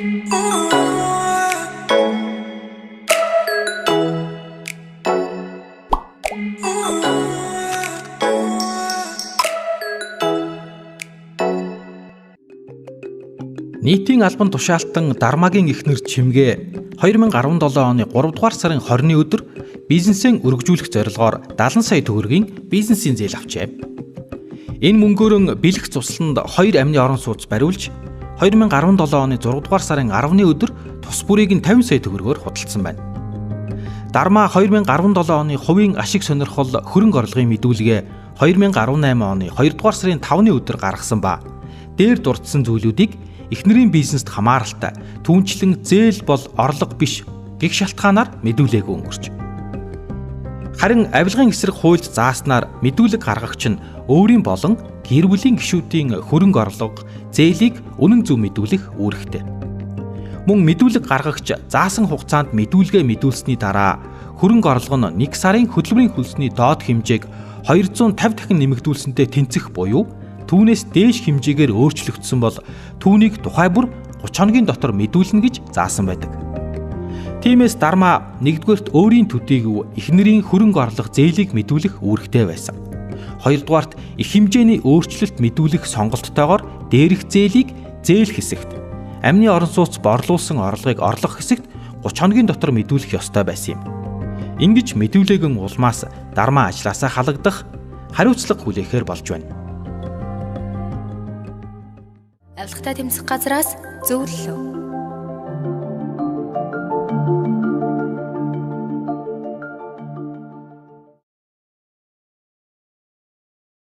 Нийтийн албан тушаалтан Дармагийн эхнэр Чимгээ 2017 оны 3 дугаар сарын 20-ны өдөр бизнесээ өргөжүүлэх зорилгоор 70 сая төгрөгийн бизнесийн зээл авчээ. Энэ мөнгөөрөө бэлэх цусланд 2 амны орон сууц бариулж 2017 оны 6 дугаар сарын 10-ны өдөр тус бүрийг нь 50 сая төгрөгөөр худалдсан байна. Дарма 2017 оны хувийн ашиг сонирхол хөрөнгө орлогын мэдүүлгээ 2018 оны 2 дугаар сарын 5-ны өдөр гаргасан ба дээр дурдсан зүйлүүдийг эхнэрийн бизнест хамааралтай түүнчлэн зээл бол орлого биш гэх шалтгаанаар мэдүүлээгүй өнгөрч. Харин авилгын эсрэг хуульд зааснаар мэдүүлэг гаргагч нь өөрийн болон гэр бүлийн гишүүдийн хөрөнгө орлого зээлийг үнэн зөв мэдүүлэх үүрэгтэй. Мөн мэдүүлэг гаргагч заасан хугацаанд мэдүүлгээ мэдүүлсэний дараа хөрөнгө орлого нь 1 сарын хөтөлбөрийн хөлсний доод хэмжээг 250 дахин нэмэгдүүлсэнтэй тэнцэх буюу түүнээс дээш хэмжээгээр өөрчлөгдсөн бол түүнийг тухай бүр 30 хоногийн дотор мэдүүлнэ гэж заасан байдаг. Тиймээс Дарма нэгдүгээрт өөрийн төдийг эхнэрийн хөрөнгө орлого зээлийг мэдүүлэх үүрэгтэй байсан. Хоёрдугаарт их хэмжээний өөрчлөлт мэдүүлэх сонголттойгоор дээрх зээлийг зээл хэсэгт, амны орон сууц борлуулсан орлогыг орлого хэсэгт 30 хоногийн дотор мэдүүлэх ёстой байсан юм. Ингэж мэдүүлээгэн улмаас Дарма ажлаасаа халагдах, хариуцлага хүлээхээр болж байна. Авилгатай тэмцэх газраас зөвлөлөө.